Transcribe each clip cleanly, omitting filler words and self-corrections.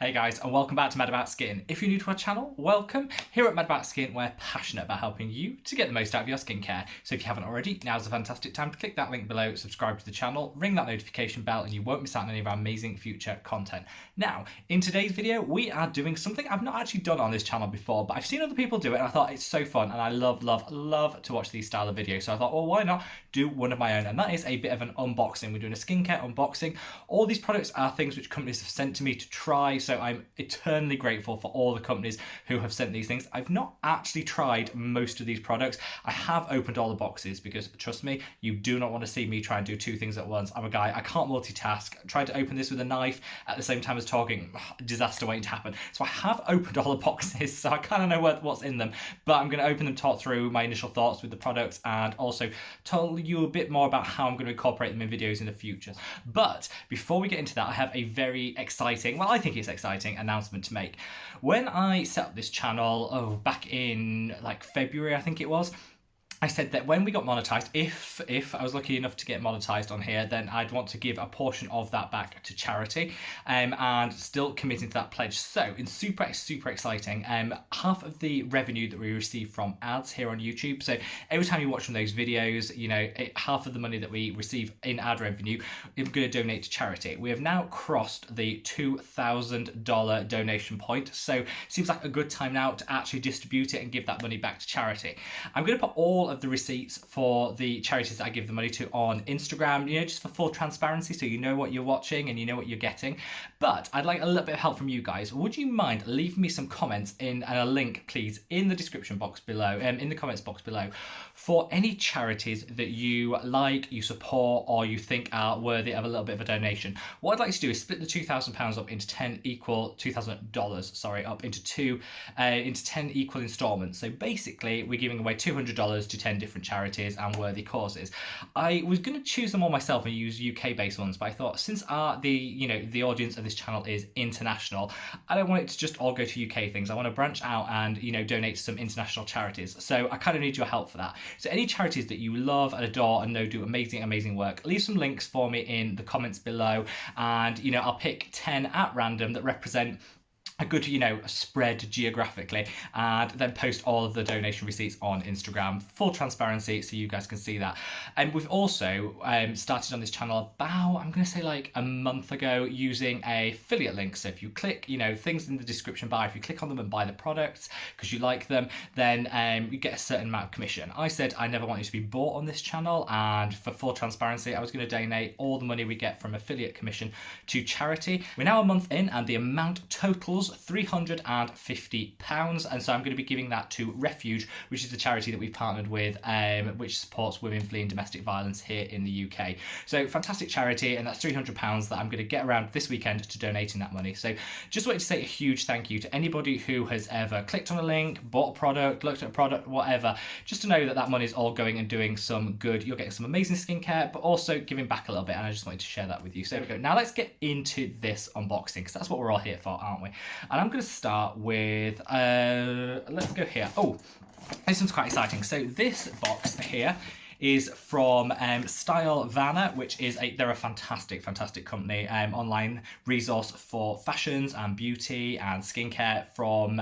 Hey guys, and welcome back to Mad About Skin. If you're new to our channel, welcome. Here at Mad About Skin, we're passionate about helping you to get the most out of your skincare. So if you haven't already, now's a fantastic time to click that link below, subscribe to the channel, ring that notification bell, and you won't miss out on any of our amazing future content. Now, in today's video, we are doing something I've not actually done on this channel before, but I've seen other people do it, and I thought it's so fun, and I love to watch these style of videos. So I thought, well, why not do one of my own? And that is a bit of an unboxing. We're doing a skincare unboxing. All these products are things which companies have sent to me to try, so I'm eternally grateful for all the companies who have sent these things. I've not actually tried most of these products. I have opened all the boxes because, trust me, you do not want to see me try and do two things at once. I'm a guy, I can't multitask. Trying to open this with a knife at the same time as talking, disaster waiting to happen. So I have opened all the boxes, so I kind of know what's in them, but I'm going to open them, talk through my initial thoughts with the products, and also tell you a bit more about how I'm going to incorporate them in videos in the future. But before we get into that, I have a very exciting, well, I think it's exciting, announcement to make. When I set up this channel, back in like February, I think it was, I said that when we got monetized, if I was lucky enough to get monetized on here, then I'd want to give a portion of that back to charity, and still committing to that pledge. So it's super exciting. Half of the revenue that we receive from ads here on YouTube, so every time you watch one of those videos, you know, half of the money that we receive in ad revenue, we're going to donate to charity. We have now crossed the $2,000 donation point, so it seems like a good time now to actually distribute it and give that money back to charity. I'm going to put all of the receipts for the charities that I give the money to on Instagram, you know, just for full transparency, so you know what you're watching and you know what you're getting. But I'd like a little bit of help from you guys. Would you mind leaving me some comments and a link, please, in the description box below, in the comments box below, for any charities that you like, you support, or you think are worthy of a little bit of a donation. What I'd like to do is split the £2,000 up into $2,000, sorry, up into 10 equal installments. So basically, we're giving away $200 to 10 different charities and worthy causes. I was going to choose them all myself and use UK-based ones, but I thought since the audience of this channel is international, I don't want it to just all go to UK things. I want to branch out and, you know, donate to some international charities. So I kind of need your help for that. So any charities that you love and adore and know do amazing work, leave some links for me in the comments below, and, you know, I'll pick 10 at random that represent a good, you know, spread geographically, and then post all of the donation receipts on Instagram, full transparency, so you guys can see that. And we've also started on this channel about, I'm going to say like a month ago, using a affiliate link. So if you click, you know, things in the description bar, if you click on them and buy the products because you like them, then you get a certain amount of commission. I said I never wanted to be bought on this channel, and for full transparency, I was going to donate all the money we get from affiliate commission to charity. We're now a month in, and the amount totals £350, and so I'm going to be giving that to Refuge, which is the charity that we've partnered with, which supports women fleeing domestic violence here in the UK. So fantastic charity, and that's £300 that I'm going to get around this weekend to donating that money. So just wanted to say a huge thank you to anybody who has ever clicked on a link, bought a product, looked at a product, whatever, just to know that that money is all going and doing some good. You're getting some amazing skincare, but also giving back a little bit, and I just wanted to share that with you. So there we go. Now let's get into this unboxing, because that's what we're all here for, aren't we? And I'm going to start with, let's go here. Oh, this one's quite exciting. So this box here is from Stylevana, which is they're a fantastic company, online resource for fashions and beauty and skincare from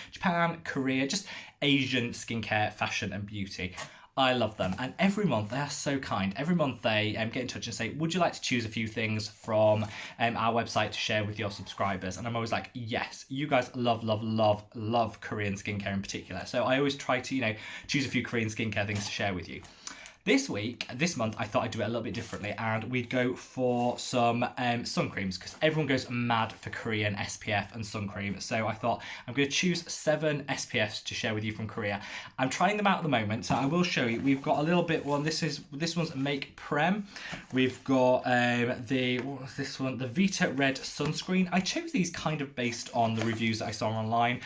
Japan, Korea, just Asian skincare, fashion and beauty. I love them, and every month they are so kind. Every month they get in touch and say, would you like to choose a few things from our website to share with your subscribers? And I'm always like, yes. You guys love Korean skincare in particular, so I always try to, you know, choose a few Korean skincare things to share with you. This month, I thought I'd do it a little bit differently, and we'd go for some sun creams, because everyone goes mad for Korean SPF and sun cream. So I thought I'm going to choose 7 SPFs to share with you from Korea. I'm trying them out at the moment, so I will show you. We've got a little bit one. This one's Make Prem. We've got what was this one? The Vita Red sunscreen. I chose these kind of based on the reviews that I saw online.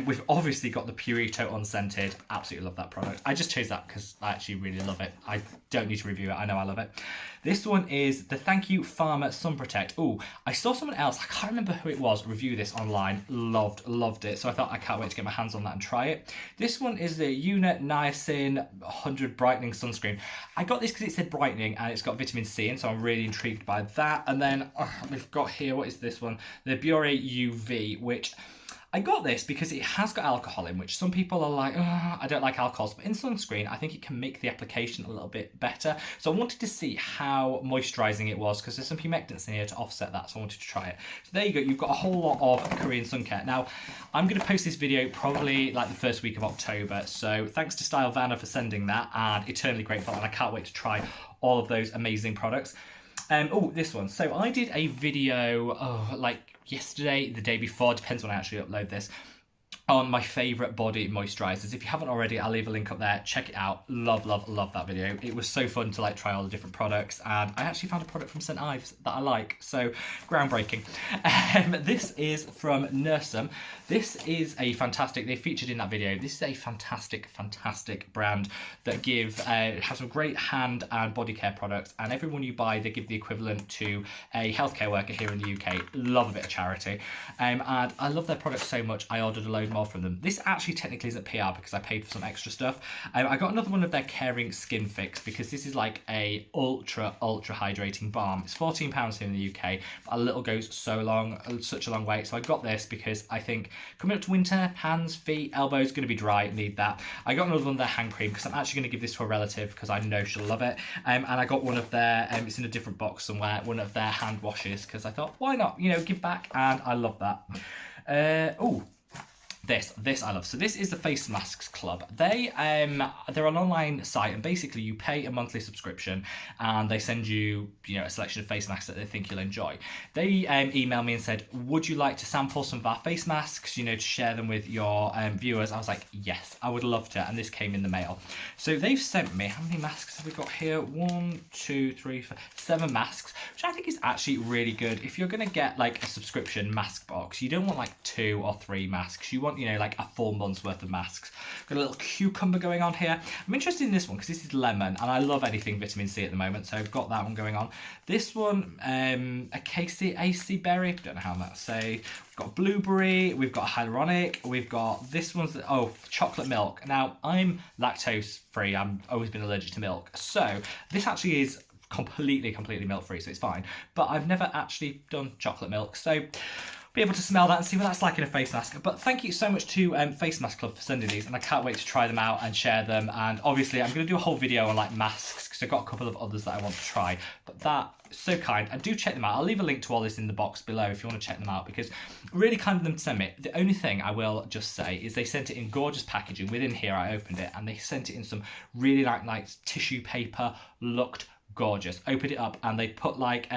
We've obviously got the Purito unscented. Absolutely love that product. I just chose that because I actually really love it. I don't need to review it. I know I love it. This one is the Thank You Farmer Sun Protect. Oh, I saw someone else, I can't remember who it was, review this online. Loved it. So I thought I can't wait to get my hands on that and try it. This one is the Unit Niacin 100 Brightening Sunscreen. I got this because it said brightening and it's got vitamin C in, so I'm really intrigued by that. And then we've got here, what is this one? The Bure UV, which I got this because it has got alcohol in, which some people are like, oh, I don't like alcohols. But in sunscreen, I think it can make the application a little bit better. So I wanted to see how moisturising it was because there's some humectants in here to offset that. So I wanted to try it. So there you go. You've got a whole lot of Korean sun care. Now, I'm going to post this video probably like the first week of October. So thanks to Stylevana for sending that, and eternally grateful. And I can't wait to try all of those amazing products. Oh, this one. So I did a video, like yesterday, the day before, depends when I actually upload this, on my favourite body moisturisers. If you haven't already, I'll leave a link up there. Check it out. Love that video. It was so fun to like try all the different products, and I actually found a product from St. Ives that I like, so groundbreaking. This is from Nursum. This is a fantastic, they featured in that video, this is a fantastic brand that have some great hand and body care products, and everyone you buy, they give the equivalent to a healthcare worker here in the UK. Love a bit of charity. And I love their products so much, I ordered a load more from them. This actually technically isn't PR because I paid for some extra stuff. I got another one of their Caring Skin Fix because this is like a ultra hydrating balm. It's £14 here in the UK, but a little goes such a long way. So I got this because I think coming up to winter, hands, feet, elbows, going to be dry, need that. I got another one of their hand cream because I'm actually going to give this to a relative because I know she'll love it. And I got one of their, it's in a different box somewhere, one of their hand washes because I thought, why not, give back, and I love that. This I love. So this is the Face Masks Club. They're an online site, and basically you pay a monthly subscription and they send you, a selection of face masks that they think you'll enjoy. They emailed me and said, would you like to sample some of our face masks, to share them with your viewers? I was like, yes, I would love to. And this came in the mail. So they've sent me, how many masks have we got here? 1, 2, 3, 4, 7 masks, which I think is actually really good. If you're going to get like a subscription mask box, you don't want like 2 or 3 masks. You want, like a full month's worth of masks. Got a little cucumber going on here. I'm interested in this one because this is lemon, and I love anything vitamin C at the moment, so I've got that one going on. This one, a AC berry, don't know how that say. We've got blueberry, we've got hyaluronic, we've got this one's, chocolate milk. Now, I'm lactose free, I've always been allergic to milk, so this actually is completely milk free, so it's fine, but I've never actually done chocolate milk, so be able to smell that and see what that's like in a face mask. But thank you so much to Face Mask Club for sending these, and I can't wait to try them out and share them. And obviously I'm going to do a whole video on like masks because I've got a couple of others that I want to try, but that is so kind. And do check them out. I'll leave a link to all this in the box below if you want to check them out, because really kind of them to send me. The only thing I will just say is they sent it in gorgeous packaging. Within here I opened it and they sent it in some really nice tissue paper, looked gorgeous. Opened it up and they put like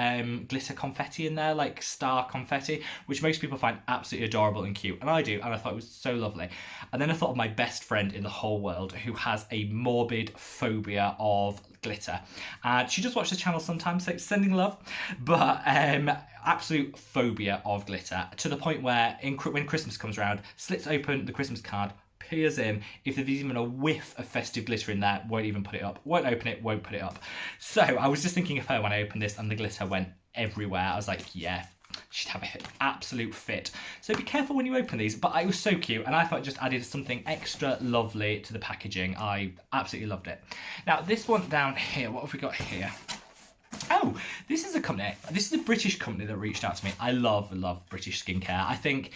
glitter confetti in there, like star confetti, which most people find absolutely adorable and cute, and I do, and I thought it was so lovely. And then I thought of my best friend in the whole world who has a morbid phobia of glitter, and she just watches the channel sometimes, so sending love, but absolute phobia of glitter, to the point where when Christmas comes around, slits open the Christmas card, peers in, if there's even a whiff of festive glitter in there, won't even put it up, won't open it, won't put it up. So I was just thinking of her when I opened this and the glitter went everywhere. I was like, yeah, she'd have an absolute fit. So be careful when you open these, but it was so cute, and I thought it just added something extra lovely to the packaging. I absolutely loved it. Now this one down here, what have we got here? Oh, this is a company, this is a British company that reached out to me. I love British skincare. I think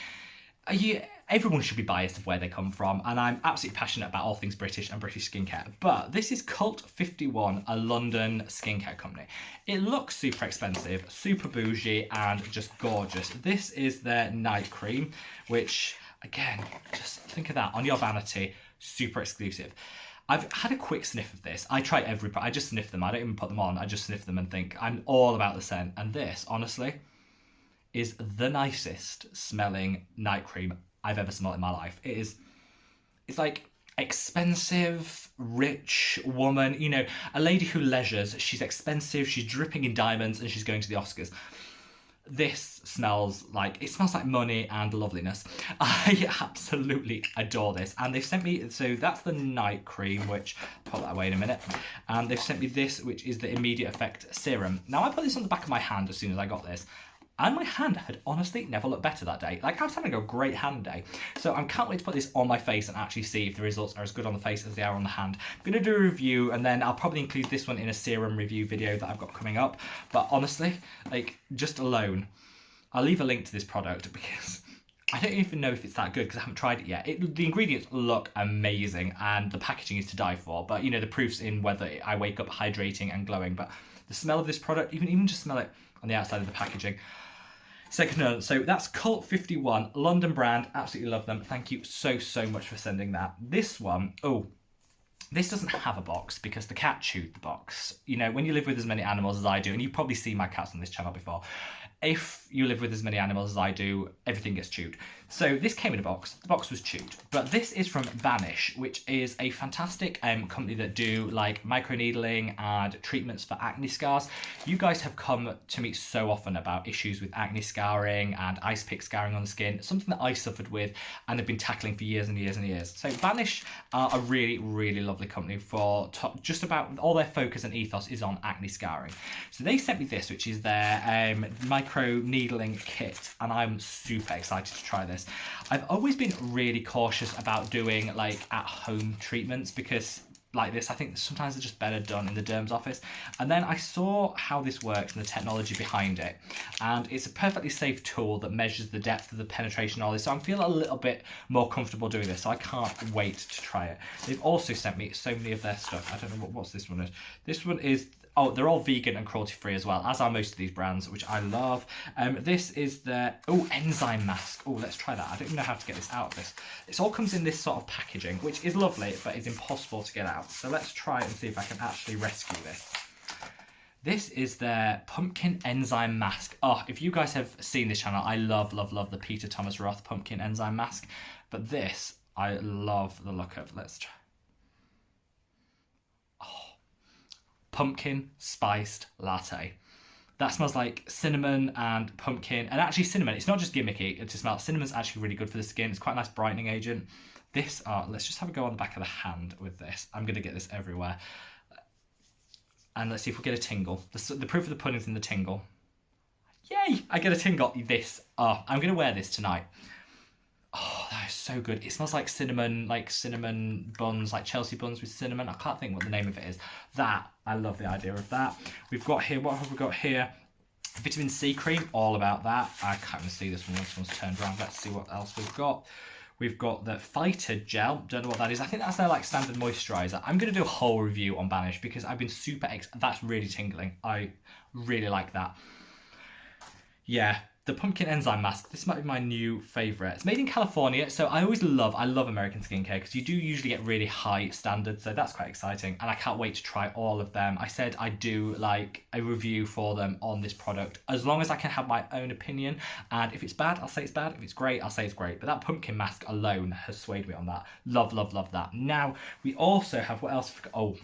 everyone should be biased of where they come from, and I'm absolutely passionate about all things British and British skincare. But this is Cult 51, a London skincare company. It looks super expensive, super bougie, and just gorgeous. This is their night cream, which, again, just think of that on your vanity, super exclusive. I've had a quick sniff of this. I try I just sniff them. I don't even put them on. I just sniff them and think I'm all about the scent. And this, honestly, is the nicest smelling night cream I've ever smelled in my life. It's like expensive, rich woman, a lady who leisures. She's expensive, she's dripping in diamonds, and she's going to the Oscars. This smells like, it smells like money and loveliness. I absolutely adore this. And they've sent me, so that's the night cream, which, put that away in a minute. And they've sent me this, which is the immediate effect serum. Now I put this on the back of my hand as soon as I got this. And my hand had honestly never looked better that day. Like, I was having a great hand day. So I can't wait to put this on my face and actually see if the results are as good on the face as they are on the hand. I'm going to do a review, and then I'll probably include this one in a serum review video that I've got coming up. But honestly, like, just alone, I'll leave a link to this product because I don't even know if it's that good because I haven't tried it yet. The ingredients look amazing and the packaging is to die for. But, you know, the proof's in whether I wake up hydrating and glowing. But the smell of this product, you can even just smell it on the outside of the packaging. Second one, so that's Cult 51, London brand, absolutely love them. Thank you so much for sending that. This one, this doesn't have a box because the cat chewed the box. You know, when you live with as many animals as I do, and you've probably seen my cats on this channel before, if you live with as many animals as I do, everything gets chewed. So this came in a box. The box was chewed. But this is from Banish, which is a fantastic company that do like microneedling and treatments for acne scars. You guys have come to me so often about issues with acne scarring and ice pick scarring on the skin, something that I suffered with and have been tackling for years and years and years. So Banish are a really lovely company for just about all their focus and ethos is on acne scarring. So they sent me this, which is their micro needling kit, and I'm super excited to try this. I've always been really cautious about doing like at home treatments because like this, I think sometimes they're just better done in the derm's office. And then I saw how this works and the technology behind it, and it's a perfectly safe tool that measures the depth of the penetration of this, so I'm feeling a little bit more comfortable doing this, so I can't wait to try it. They've also sent me so many of their stuff. I don't know what's this one is. This one is, oh, they're all vegan and cruelty free as well, as are most of these brands, which I love. This is the enzyme mask. Oh, let's try that. I don't even know how to get this out of this. This all comes in this sort of packaging, which is lovely, but it's impossible to get out. So let's try and see if I can actually rescue this. This is their pumpkin enzyme mask. Oh, if you guys have seen this channel, I love the Peter Thomas Roth pumpkin enzyme mask. But this, I love the look of. Let's try. Pumpkin spiced latte. That smells like cinnamon and pumpkin, and actually cinnamon, it's not just gimmicky to smell. Cinnamon's actually really good for the skin. It's quite a nice brightening agent. This, let's just have a go on the back of the hand with this. I'm going to get this everywhere. And let's see if we get a tingle. The proof of the pudding's in the tingle. Yay, I get a tingle. This, I'm going to wear this tonight. Oh, that is so good. It smells like cinnamon buns, like Chelsea buns with cinnamon. I can't think what the name of it is. That, I love the idea of that. We've got here, what have we got here? Vitamin C cream, all about that. I can't even see this one, this one's turned around. Let's see what else we've got. We've got the Fighter Gel, don't know what that is. I think that's their like standard moisturizer. I'm going to do a whole review on Banish because I've been that's really tingling. I really like that. Yeah. The pumpkin enzyme mask, this might be my new favourite. It's made in California, so I love American skincare because you do usually get really high standards, so that's quite exciting, and I can't wait to try all of them. I said I'd do like a review for them on this product, as long as I can have my own opinion, and if it's bad, I'll say it's bad. If it's great, I'll say it's great. But that pumpkin mask alone has swayed me on that. Love that. Now, we also have, what else? Oh,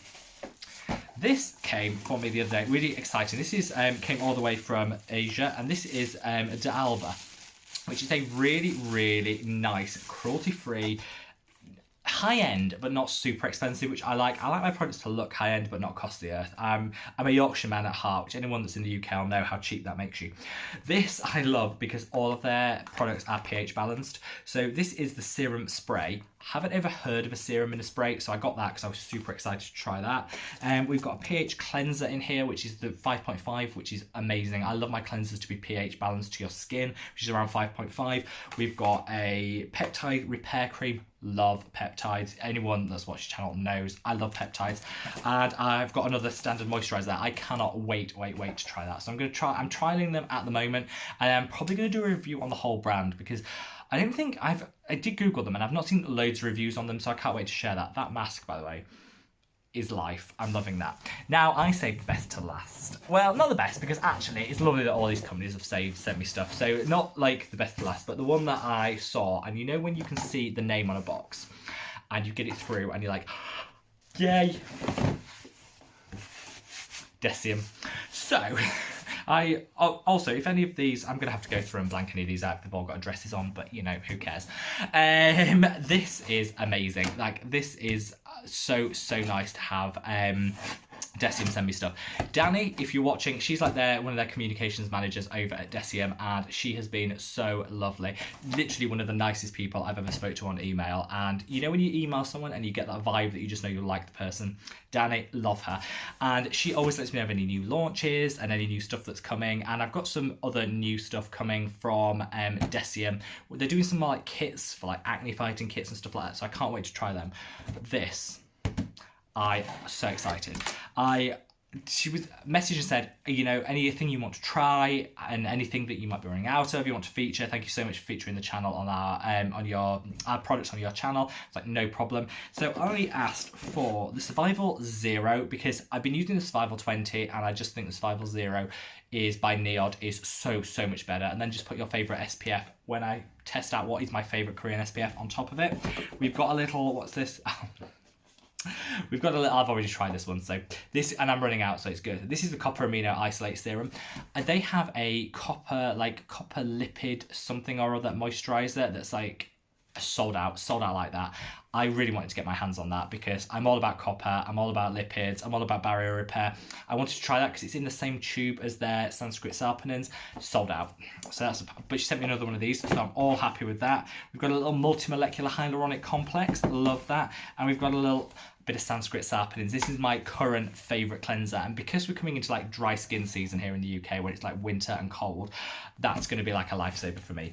this came for me the other day, really exciting. This is came all the way from Asia, and this is D'Alba, which is a really nice, cruelty-free, high-end but not super expensive, which I like. I like my products to look high-end but not cost the earth. I'm a Yorkshire man at heart, which anyone that's in the UK will know how cheap that makes you. This I love because all of their products are pH balanced. So this is the serum spray. Haven't ever heard of a serum in a spray, so I got that because I was super excited to try that. We've got a pH cleanser in here, which is the 5.5, which is amazing. I love my cleansers to be pH balanced to your skin, which is around 5.5. We've got a peptide repair cream. Love peptides. Anyone that's watched the channel knows I love peptides. And I've got another standard moisturizer. I cannot wait to try that. So I'm trialing them at the moment, and I'm probably going to do a review on the whole brand because I don't think I did Google them and I've not seen loads of reviews on them, so I can't wait to share that. That mask, by the way, is life. I'm loving that. Now, I say best to last. Well, not the best, because actually it's lovely that all these companies have sent me stuff. So not like the best to last, but the one that I saw, and you know when you can see the name on a box and you get it through and you're like, yay. Deciem. So Also, if any of these, I'm gonna have to go through and blank any of these out. They've all got addresses on, but you know, who cares? This is amazing. Like, this is so nice to have. Deciem send me stuff. Danny, if you're watching, she's like one of their communications managers over at Deciem, and she has been so lovely. Literally one of the nicest people I've ever spoke to on email. And you know when you email someone and you get that vibe that you just know you'll like the person? Danny, love her. And she always lets me know of any new launches and any new stuff that's coming. And I've got some other new stuff coming from Deciem. They're doing some more like kits for like acne fighting kits and stuff like that, so I can't wait to try them. But this, I'm so excited. She was messaged and said, you know, anything you want to try and anything that you might be running out of, you want to feature. Thank you so much for featuring the channel on our products on your channel. It's like, no problem. So I only asked for the Survival Zero because I've been using the Survival 20 and I just think the Survival Zero is by NIOD is so much better. And then just put your favorite SPF when I test out what is my favorite Korean SPF on top of it. We've got a little, what's this? We've got a little, I've already tried this one, so this, and I'm running out, so it's good. This is the Copper Amino Isolate Serum, and they have a copper lipid something or other moisturizer that's like sold out like that. I really wanted to get my hands on that because I'm all about copper, I'm all about lipids, I'm all about barrier repair. I wanted to try that because it's in the same tube as their Sanskrit Sarpanins. Sold out. So that's, but she sent me another one of these, so I'm all happy with that. We've got a little multi-molecular hyaluronic complex, love that. And we've got a little bit of Sanskrit Sarpanins. This is my current favourite cleanser, and because we're coming into like dry skin season here in the UK when it's like winter and cold, that's going to be like a lifesaver for me.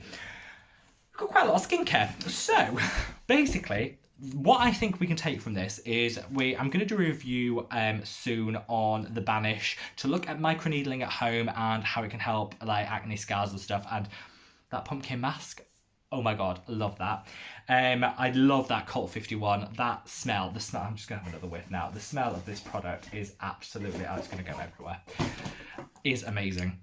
We've got quite a lot of skincare. So basically, what I think we can take from this is I'm going to do a review soon on the Banish to look at microneedling at home and how it can help like acne scars and stuff. And that pumpkin mask, oh my god, love that. I love that Cult 51. That smell, the smell, I'm just going to have another whiff now. The smell of this product is absolutely, oh, it's going to go everywhere. Is amazing.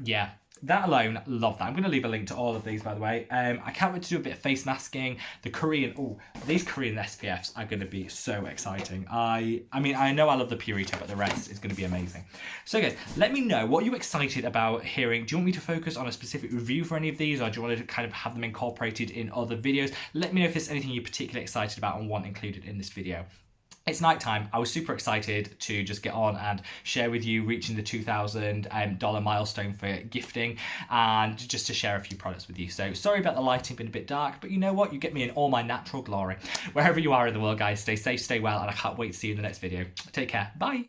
Yeah. That alone, love that. I'm going to leave a link to all of these, by the way. I can't wait to do a bit of face masking. The Korean, these Korean SPFs are going to be so exciting. I mean, I know I love the Purita, but the rest is going to be amazing. So guys, let me know, what are you excited about hearing? Do you want me to focus on a specific review for any of these, or do you want to kind of have them incorporated in other videos? Let me know if there's anything you're particularly excited about and want included in this video. It's nighttime. I was super excited to just get on and share with you reaching the $2,000 milestone for gifting, and just to share a few products with you. So sorry about the lighting being a bit dark, but you know what? You get me in all my natural glory. Wherever you are in the world, guys, stay safe, stay well, and I can't wait to see you in the next video. Take care. Bye.